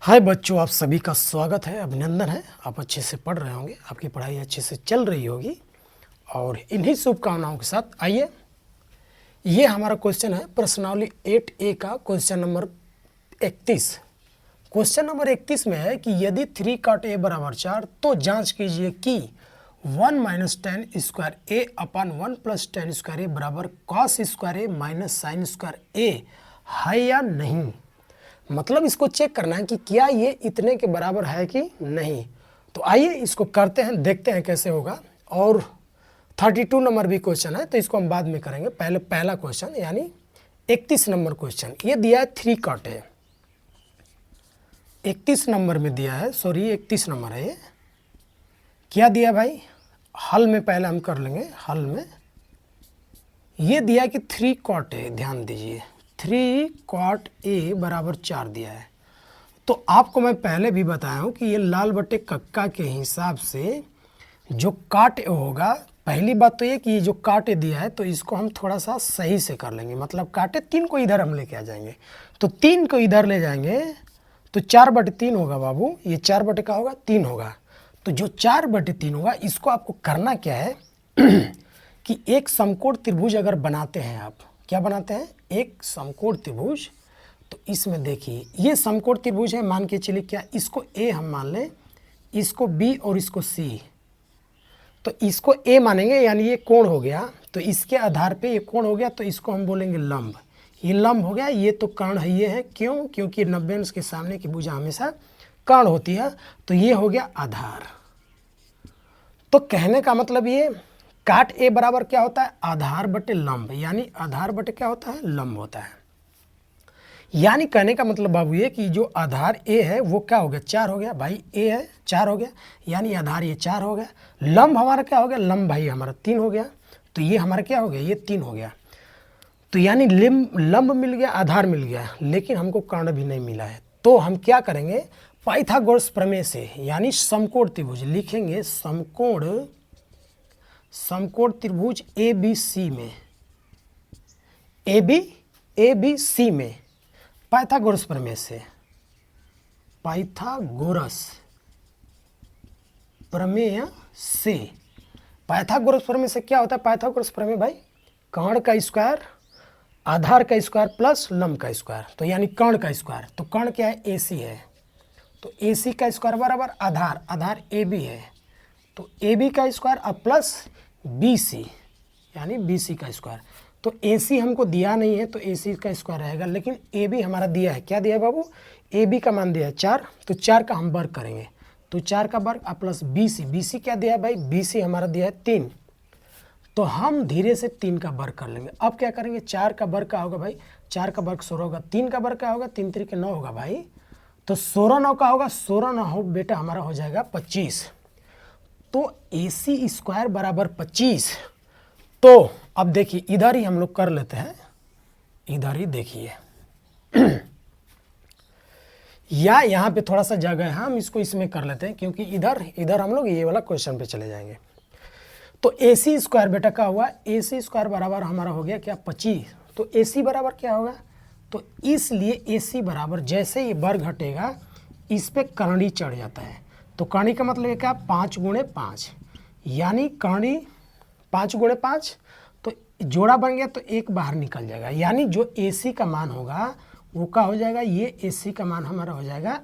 हाय बच्चों, आप सभी का स्वागत है, अभिनंदन है। आप अच्छे से पढ़ रहे होंगे, आपकी पढ़ाई अच्छे से चल रही होगी और इन्हीं शुभकामनाओं के साथ आइए, ये हमारा क्वेश्चन है प्रश्नावली 8A का क्वेश्चन नंबर 31। क्वेश्चन नंबर 31 में है कि यदि 3 cot a बराबर 4 तो जांच कीजिए कि 1 माइनस टेन स्क्वायर ए अपन 1 प्लस टेन स्क्वायर ए बराबर कॉस स्क्वायर ए माइनस साइन स्क्वायर ए है या नहीं। मतलब इसको चेक करना है कि क्या ये इतने के बराबर है कि नहीं। तो आइए इसको करते हैं, देखते हैं कैसे होगा। और 32 नंबर भी क्वेश्चन है, तो इसको हम बाद में करेंगे। पहले पहला क्वेश्चन यानी 31 नंबर क्वेश्चन, ये दिया है 3 cot a। 31 नंबर में दिया है, सॉरी 31 नंबर है ये। क्या दिया भाई, हल में पहले हम कर लेंगे। हल में ये दिया कि 3 cot a, ध्यान दीजिए 3 cot a बराबर 4 दिया है। तो आपको मैं पहले भी बताया हूँ कि ये लाल बटे कक्का के हिसाब से जो काट ए होगा, पहली बात तो ये कि ये जो काट ए दिया है तो इसको हम थोड़ा सा सही से कर लेंगे। मतलब काटे 3 को इधर हम लेके आ जाएंगे, तो 3 को इधर ले जाएंगे तो 4/3 होगा बाबू। ये 4 का होगा 3 होगा, तो जो 4/3 होगा इसको आपको करना क्या है कि एक समकोण त्रिभुज अगर बनाते हैं आप, क्या बनाते हैं, एक समकोण त्रिभुज। तो इसमें देखिए ये समकोण त्रिभुज है, मान के चलिए क्या, इसको ए हम मान लें, इसको बी और इसको सी। तो इसको ए मानेंगे यानी ये कोण हो गया, तो इसके आधार पे ये कोण हो गया, तो इसको हम बोलेंगे लंब। ये लंब हो गया, ये तो कर्ण है, ये है क्यों, क्योंकि 90 अंश के सामने की भुजा हमेशा कर्ण होती है। तो ये हो गया आधार। तो कहने का मतलब ये काट ए बराबर क्या होता है, आधार बटे लंब, यानी आधार बटे क्या होता है, लंब होता है। यानी कहने का मतलब बाबू ये कि जो आधार ए है वो क्या हो गया, 4 हो गया भाई, ए है 4 हो गया, यानी आधार ये 4 हो गया। लंब हमारा क्या हो गया, लंब भाई हमारा 3 हो गया, तो ये हमारा क्या हो गया, ये 3 हो गया। तो यानी लंब मिल गया, आधार मिल गया, लेकिन हमको कर्ण भी नहीं मिला है। तो हम क्या करेंगे, पाइथागोरस प्रमेय से, यानी समकोण त्रिभुज लिखेंगे, समकोण त्रिभुज ए बी सी में, ए बी सी में पाइथागोरस प्रमेय से, पाइथागोरस प्रमेय से, पाइथागोरस प्रमेय से क्या होता है, पाइथागोरस प्रमेय भाई कर्ण का स्क्वायर, आधार का स्क्वायर प्लस लंब का स्क्वायर, तो यानी कर्ण का स्क्वायर। तो कर्ण क्या है, AC है, तो AC का स्क्वायर बराबर आधार, आधार AB है, तो AB का स्क्वायर अब प्लस BC यानी BC का स्क्वायर। तो AC हमको दिया नहीं है तो AC का स्क्वायर रहेगा, लेकिन AB हमारा दिया है। क्या दिया है बाबू, AB का मान दिया है 4, तो 4 का हम वर्ग करेंगे, तो 4 का वर्ग अब प्लस BC क्या दिया है भाई, BC हमारा दिया है 3, तो हम धीरे से 3 का वर्ग कर लेंगे। अब क्या करेंगे, 4 का वर्ग का होगा भाई, 4 का वर्ग 16 होगा, 3 का वर्ग का होगा, 3 3 के 9 होगा भाई, तो 16 9 का होगा, 16 9 हो बेटा हमारा हो जाएगा 25। तो AC स्क्वायर बराबर 25। तो अब देखिए इधर ही हम लोग कर लेते हैं, इधर ही देखिए या यहाँ पे थोड़ा सा जगह है, हम इसको इसमें कर लेते हैं, क्योंकि इधर हम लोग ये वाला क्वेश्चन पे चले जाएंगे। तो AC स्क्वायर बेटा का हुआ, AC स्क्वायर बराबर हमारा हो गया क्या, 25। तो AC बराबर क्या होगा, तो इसलिए AC बराबर जैसे ही वर्ग हटेगा इस पे करणी चढ़ जाता है। तो करणी का मतलब है क्या, 5 गुणे 5, यानी करणी 5 गुणे 5, तो जोड़ा बन गया, तो एक बाहर निकल जाएगा, यानी जो AC का मान होगा वो क्या हो जाएगा, ये AC का मान हमारा हो जाएगा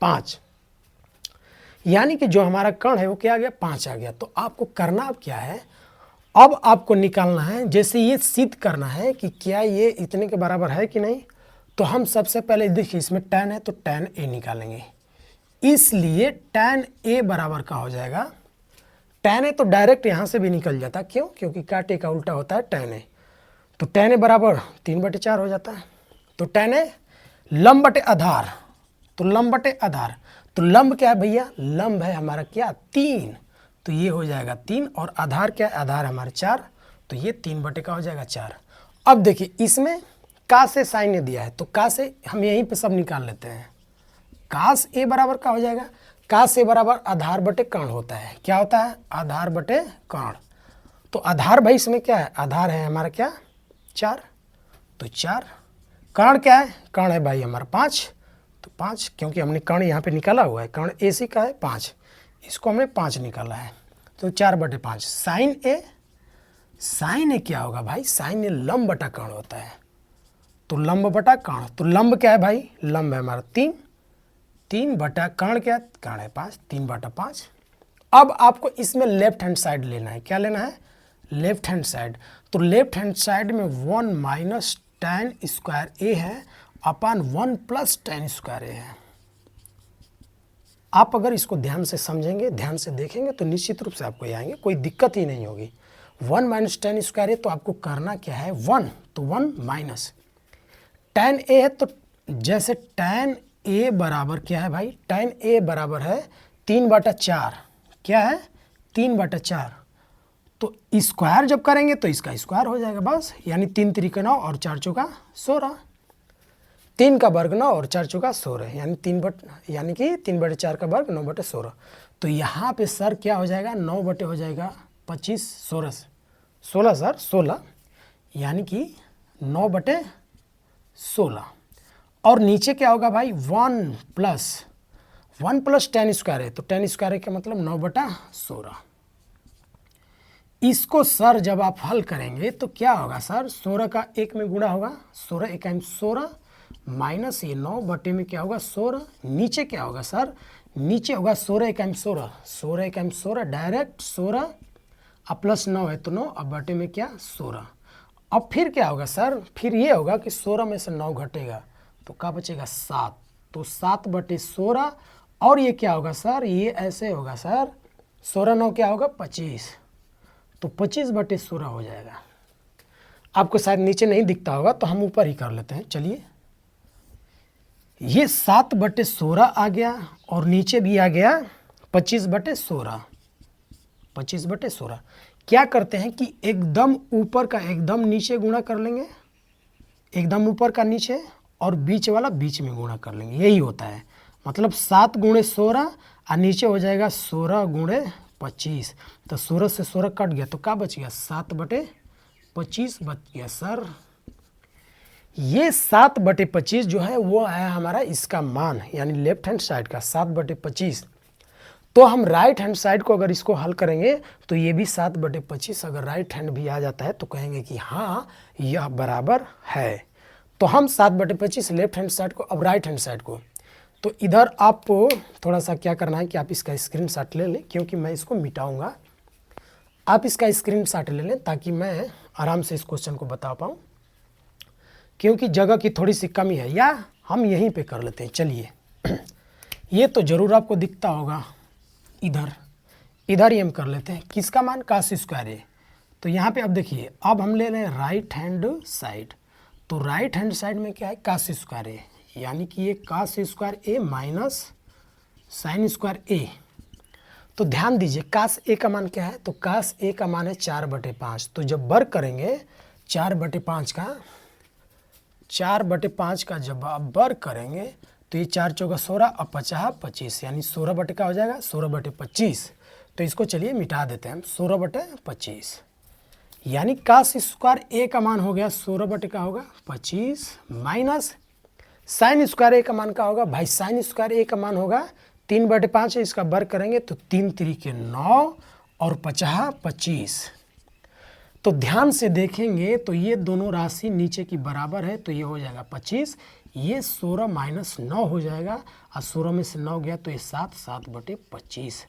5, यानी कि जो हमारा कर्ण है वो क्या आ गया, 5 आ गया। तो आपको करना अब क्या है, अब आपको निकालना है, जैसे ये सिद्ध करना है कि क्या ये इतने के बराबर है कि नहीं। तो हम सबसे पहले देखिए इसमें tan है तो tan A निकालेंगे, इसलिए tan A बराबर का हो जाएगा, tan A तो डायरेक्ट यहाँ से भी निकल जाता, क्यों, क्योंकि काट A का उल्टा होता है tan A। तो tan A बराबर 3/4 हो जाता है। तो tan A लंब बटे आधार, तो लंब बटे आधार, तो लंब क्या है भैया, लंब है हमारा क्या, 3, तो ये हो जाएगा 3, और आधार क्या है, आधार हमारा 4, तो ये 3 का हो जाएगा 4। अब देखिए इसमें का से साइन ने दिया है, तो का से हम यहीं पे सब निकाल लेते हैं। कास A बराबर का हो जाएगा, कास A बराबर आधार बटे कर्ण होता है। क्या होता है, आधार बटे कर्ण। तो आधार भाई इसमें क्या है, आधार है हमारा क्या 4, तो 4, कर्ण क्या है, कर्ण है भाई हमारा 5, तो 5, क्योंकि हमने कर्ण यहाँ पे निकाला हुआ है, कर्ण ए सी का है 5, इसको हमने 5 निकाला है, तो 4/5। साइन ए क्या होगा भाई, साइन ए लंब बटा कर्ण होता है, तो लंब बटा कर्ण, तो लंब क्या है भाई, लंब है हमारा 3 बटा कर्ण क्या, कर्ण है 5, 3/5। अब आपको इसमें लेफ्ट हैंड साइड लेना है, क्या लेना है, लेफ्ट हैंड साइड। तो लेफ्ट हैंड साइड में 1 माइनस tan स्क्वायर ए है अपान 1 प्लस tan स्क्वायर ए है। आप अगर इसको ध्यान से समझेंगे, ध्यान से देखेंगे तो निश्चित रूप से आपको ये आएंगे, कोई दिक्कत ही नहीं होगी। 1 माइनस tan स्क्वायर ए, तो आपको करना क्या है 1, तो 1 माइनस tan ए है, तो जैसे tan ए बराबर क्या है भाई, tan ए बराबर है 3/4, क्या है 3/4, तो स्क्वायर जब करेंगे तो इसका स्क्वायर हो जाएगा बस, यानी 3 त्रिक 9 और 4 चौका 16, 3 का वर्ग 9 और 4 चौका 16, यानी 3/4 का वर्ग 9/16। तो यहाँ पे सर क्या हो जाएगा, 9 बटे हो जाएगा 25, 16 सर 16, यानी कि 9/16। और नीचे क्या होगा भाई 1 प्लस tan स्क्वायर है, तो tan स्क्वायर है का मतलब 9/16। इसको सर जब आप हल करेंगे तो क्या होगा सर, 16 का 1 में गुणा होगा, 16 1 16 माइनस ये 9 बटे में क्या होगा 16, नीचे क्या होगा सर, नीचे होगा 16 1 16, 16 1 16 डायरेक्ट 16, अब प्लस 9 है तो 9, अब बटे में क्या 16। अब फिर क्या होगा सर, फिर ये होगा कि 16 में से 9 घटेगा तो क्या बचेगा 7, तो 7/16। और ये क्या होगा सर, ये ऐसे होगा सर, 16 9 क्या होगा 25, तो 25/16 हो जाएगा। आपको शायद नीचे नहीं दिखता होगा तो हम ऊपर ही कर लेते हैं, चलिए। ये 7/16 आ गया और नीचे भी आ गया 25/16, 25/16। क्या करते हैं कि एकदम ऊपर का एकदम नीचे गुणा कर लेंगे, एकदम ऊपर का नीचे, और बीच वाला बीच में गुणा कर लेंगे, यही होता है। मतलब 7 × 16 और नीचे हो जाएगा 16 × 25, तो 16 से 16 कट गया तो क्या बच गया 7/25 बच गया सर। ये 7/25 जो है वो है हमारा इसका मान, यानी लेफ्ट हैंड साइड का 7/25। तो हम राइट हैंड साइड को अगर इसको हल करेंगे तो ये भी 7/25 अगर राइट हैंड भी आ जाता है तो कहेंगे कि हाँ यह बराबर है। तो हम 7/25 लेफ्ट हैंड साइड को, अब राइट हैंड साइड को, तो इधर आपको थोड़ा सा क्या करना है कि आप इसका स्क्रीनशॉट ले लें, क्योंकि मैं इसको मिटाऊंगा। आप इसका स्क्रीनशॉट ले लें ताकि मैं आराम से इस क्वेश्चन को बता पाऊँ, क्योंकि जगह की थोड़ी सी कमी है, या हम यहीं पे कर लेते हैं। चलिए ये तो ज़रूर आपको दिखता होगा, इधर ही हम कर लेते हैं। किसका मान, cos स्क्वायर ए। तो यहाँ पे अब देखिए, अब हम ले लें राइट हैंड साइड, तो राइट हैंड साइड में क्या है cos स्क्वायर ए, यानी कि ये cos स्क्वायर ए माइनस साइन स्क्वायर ए। तो ध्यान दीजिए cos ए का मान क्या है, तो cos ए का मान है 4/5। तो जब वर्ग करेंगे 4/5 का जब आप वर्ग करेंगे तो ये 4 चौका 16 और 50 25, यानी 16 बटे का हो जाएगा 16/25। तो इसको चलिए मिटा देते हैं हम, 16/25, यानी cos स्क्वायर ए का मान हो गया 16 बटे का होगा 25 माइनस साइन स्क्वायर ए का मान का होगा भाई, साइन स्क्वायर ए का मान होगा 3/5 है, इसका वर्ग करेंगे तो 3 त्रिक 9 और 50 25। तो ध्यान से देखेंगे तो ये दोनों राशि नीचे की बराबर है, तो ये हो जाएगा 25, ये 16 माइनस 9 हो जाएगा, और 16 में से 9 गया तो ये 7/25।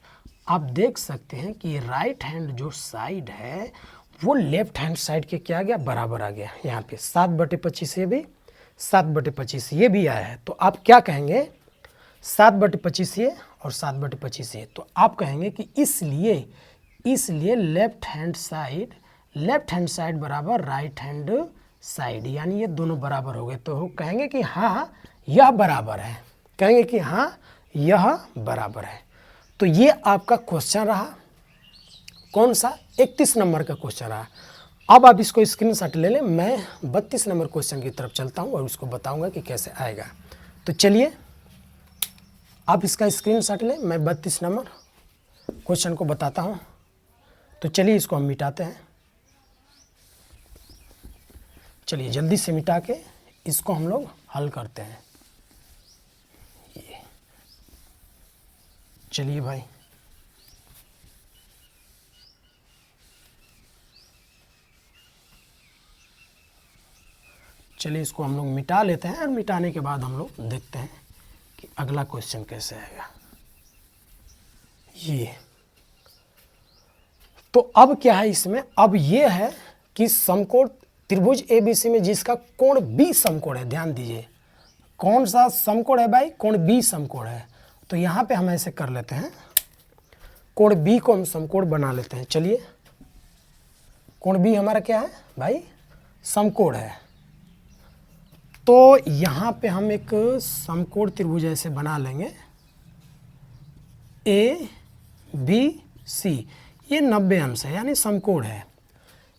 आप देख सकते हैं कि ये राइट हैंड जो साइड है वो लेफ्ट हैंड साइड के क्या आ गया, बराबर आ गया। यहाँ पे 7/25 ये भी, 7/25 ये भी आया है। तो आप क्या कहेंगे, 7/25 ये और 7/25 ये, तो आप कहेंगे कि इसलिए लेफ्ट हैंड साइड बराबर राइट हैंड साइड, यानी ये दोनों बराबर हो गए। तो कहेंगे कि हाँ यह बराबर है, कहेंगे कि हाँ यह बराबर है। तो ये आपका क्वेश्चन रहा, कौन सा 31 नंबर का क्वेश्चन रहा। अब आप इसको स्क्रीनशॉट ले लें, मैं 32 नंबर क्वेश्चन की तरफ चलता हूँ और उसको बताऊंगा कि कैसे आएगा। तो चलिए आप इसका स्क्रीनशॉट लें, मैं 32 नंबर क्वेश्चन को बताता हूँ। तो चलिए इसको हम मिटाते हैं, चलिए जल्दी से मिटा के इसको हम लोग हल करते हैं। चलिए भाई, चलिए इसको हम लोग मिटा लेते हैं और मिटाने के बाद हम लोग देखते हैं कि अगला क्वेश्चन कैसे आएगा। ये तो अब क्या है इसमें, अब ये है कि समकोण त्रिभुज एबीसी में जिसका कोण बी समकोण है, ध्यान दीजिए कौन सा समकोण है भाई, कोण बी समकोण है। तो यहाँ पे हम ऐसे कर लेते हैं, कोण बी को हम समकोण बना लेते हैं। चलिए कोण बी हमारा क्या है भाई, समकोण है। तो यहाँ पे हम एक समकोण त्रिभुज ऐसे बना लेंगे ए बी सी, ये 90 अंश है यानी समकोण है।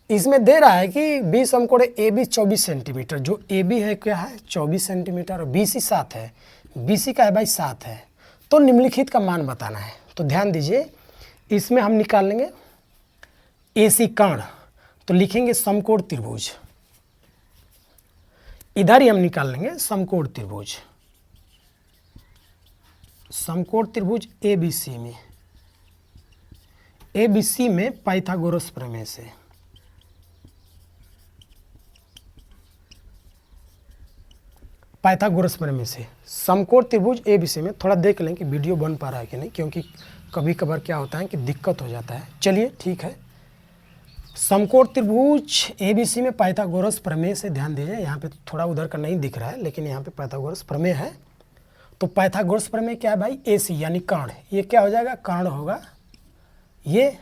इसमें दे रहा है कि बी समकोण है ए बी 24 सेंटीमीटर, जो ए बी है क्या है 24 सेंटीमीटर और बी सी 7 है, बी सी का है भाई 7 है। तो निम्नलिखित का मान बताना है। तो ध्यान दीजिए इसमें हम निकाल लेंगे ए सी कोण, तो लिखेंगे समकोण त्रिभुज, इधर ही हम निकाल लेंगे समकोण त्रिभुज, समकोण त्रिभुज ए बी सी में, ए बी सी में पाइथागोरस प्रमेय से, पाइथागोरस प्रमेय से समकोण त्रिभुज ए बी सी में। थोड़ा देख लें कि वीडियो बन पा रहा है कि नहीं, क्योंकि कभी कभार क्या होता है कि दिक्कत हो जाता है। चलिए ठीक है, समकोण त्रिभुज ए बी सी में पाइथागोरस प्रमेय से, ध्यान दीजिए यहाँ पे थोड़ा उधर का नहीं दिख रहा है लेकिन यहाँ पे पाइथागोरस प्रमेय है। तो पाइथागोरस प्रमेय क्या है भाई, ए सी यानी कर्ण, ये क्या हो जाएगा कर्ण होगा। ये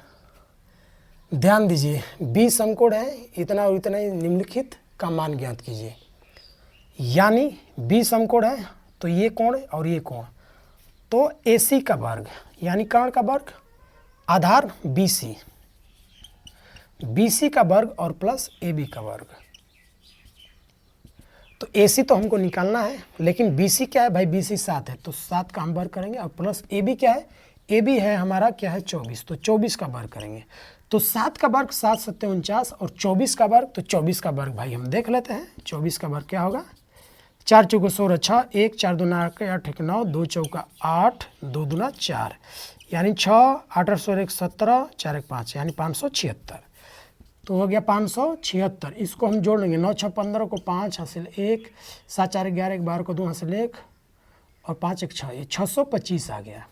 ध्यान दीजिए बी समकोण है, इतना और इतना ही निम्नलिखित का मान ज्ञात कीजिए, यानी बी समकोण है तो ये कोण और ये कोण, तो ए सी का वर्ग यानी कर्ण का वर्ग आधार बी सी, बी सी का वर्ग और प्लस ए बी का वर्ग। तो ए सी तो हमको निकालना है, लेकिन बी सी क्या है भाई, बी सी 7 है तो 7 का हम वर्ग करेंगे, और प्लस ए बी क्या है, ए बी है हमारा क्या है 24, तो 24 का वर्ग करेंगे। तो 7 का वर्ग 7 7 49 और 24 का वर्ग, तो 24 का वर्ग भाई हम देख लेते हैं। 24 का वर्ग क्या होगा, 4 चौको 16 6, 1 4 दूना 8 1 9, 2 चौका 8, 2 दूना 4 यानी 6, 8 8 16 1 17, 4 1 5 यानी 576। तो हो गया 576। इसको हम जोड़ लेंगे, 9 6 15 को 5 हासिल 1, 7 4 11 1 12 को 2 हासिल 1 और 5 1 6, ये 625 आ गया।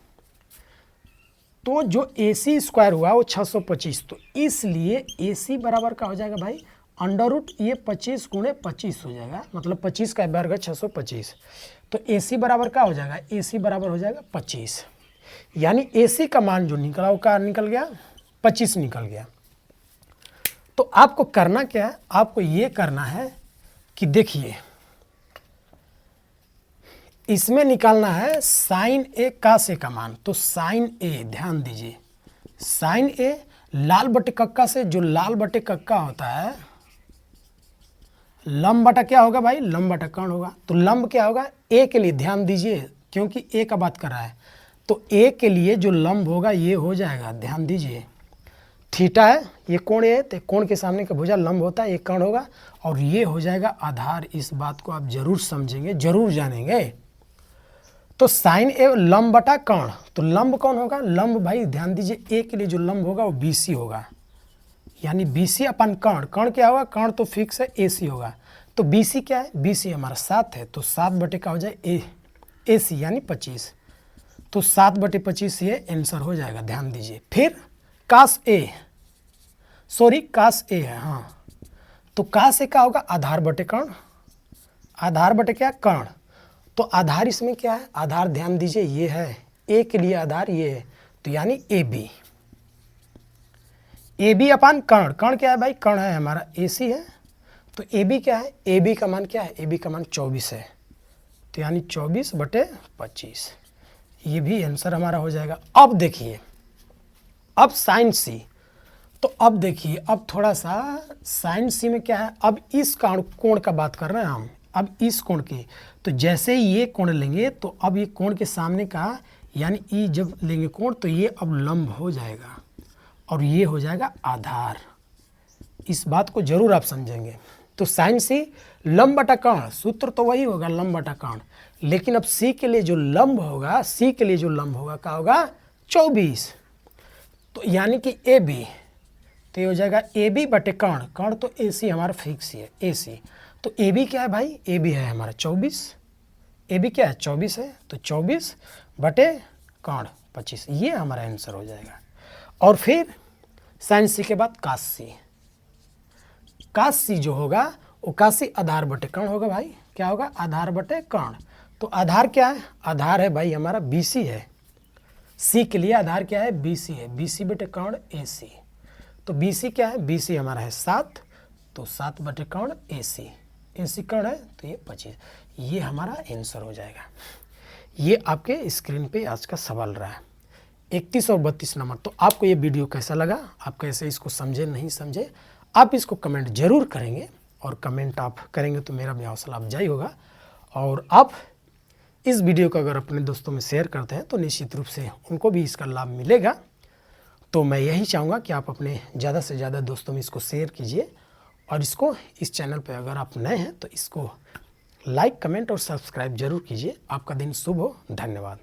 तो जो ए सी स्क्वायर हुआ वो 625, तो इसलिए ए सी बराबर का हो जाएगा भाई अंडर रूट ये 25 गुणे 25 हो जाएगा, मतलब 25 का वर्ग है 625। तो ए सी बराबर क्या हो जाएगा, ए सी बराबर हो जाएगा 25, यानी ए सी का मान जो निकला वो क्या निकल गया 25 निकल गया। तो आपको करना क्या है, आपको ये करना है कि देखिए इसमें निकालना है साइन ए कास ए का मान। तो साइन ए, ध्यान दीजिए साइन ए लाल बटे कक्का से, जो लाल बटे कक्का होता है लंब बटा क्या होगा भाई, लंब बटा कर्ण होगा। तो लंब क्या होगा ए के लिए, ध्यान दीजिए क्योंकि ए का बात कर रहा है, तो ए के लिए जो लंब होगा ये हो जाएगा, ध्यान दीजिए थीटा है, ये कोण है तो कोण के सामने का भुजा लंब होता है, ये कर्ण होगा और ये हो जाएगा आधार। इस बात को आप जरूर समझेंगे, जरूर जानेंगे। तो साइन ए लंब बटा कर्ण, तो लंब कौन होगा, लंब भाई ध्यान दीजिए ए के लिए जो लंब होगा वो बी सी होगा, यानी बी सी अपन कर्ण, कर्ण क्या होगा, कर्ण तो फिक्स है ए सी होगा। तो बी सी क्या है, बी सी हमारा 7 है, तो 7 बटे का हो जाए ए सी यानी 25, तो 7 बटे 25 ये आंसर हो जाएगा। ध्यान दीजिए फिर कास ए, सॉरी कास ए है, हाँ तो कास ए का होगा आधार बटे कर्ण, आधार बटे क्या कर्ण, तो आधार इसमें क्या है, आधार ध्यान दीजिए ये है ए के लिए आधार ये है, तो यानी ए बी, ए बी अपान कर्ण, कर्ण क्या है भाई, कर्ण है हमारा ए सी है, तो ए बी क्या है, ए बी का मान क्या है, ए बी का मान 24 है, तो यानी 24 बटे 25, ये भी आंसर हमारा हो जाएगा। अब देखिए अब साइन सी, तो अब देखिए अब थोड़ा सा साइन सी में क्या है, अब इस कोण का बात कर रहे हैं हम, अब इस कोण की, तो जैसे ही ये कोण लेंगे तो अब ये कोण के सामने का यानी ई जब लेंगे कोण तो ये अब लंब हो जाएगा और ये हो जाएगा आधार। इस बात को जरूर आप समझेंगे। तो साइन सी लंब बटा कर्ण, सूत्र तो वही होगा लंब बटा कर्ण, लेकिन अब सी के लिए जो लंब होगा, सी के लिए जो लंब होगा क्या होगा 24, तो यानी कि ए बी, तो ये हो जाएगा ए बी बटे कर्ण, कर्ण तो ए सी हमारा फिक्स ही है, ए सी, तो ए बी क्या है भाई, ए बी है हमारा 24, ए बी क्या है 24 है, तो 24 बटे कर्ण 25, ये हमारा आंसर हो जाएगा। और फिर साइन सी के बाद कास सी, कास सी जो होगा वो कासी आधार बटे कर्ण होगा भाई, क्या होगा आधार बटे कर्ण, तो आधार क्या है, आधार है भाई हमारा बी सी है, सी के लिए आधार क्या है बी सी है, बी सी बटे कर्ण ए सी, तो बी सी क्या है, बी सी हमारा है 7, तो 7 बटे कर्ण ए सी कर्ण है तो ये 25, ये हमारा आंसर हो जाएगा। ये आपके स्क्रीन पे आज का सवाल रहा है 31 और 32 नंबर। तो आपको ये वीडियो कैसा लगा, आप कैसे इसको समझे नहीं समझे, आप इसको कमेंट जरूर करेंगे, और कमेंट आप करेंगे तो मेरा भी हौसला अफजाई होगा। और आप इस वीडियो को अगर अपने दोस्तों में शेयर करते हैं तो निश्चित रूप से उनको भी इसका लाभ मिलेगा। तो मैं यही चाहूँगा कि आप अपने ज़्यादा से ज़्यादा दोस्तों में इसको शेयर कीजिए, और इसको इस चैनल पे अगर आप नए हैं तो इसको लाइक कमेंट और सब्सक्राइब जरूर कीजिए। आपका दिन शुभ हो, धन्यवाद।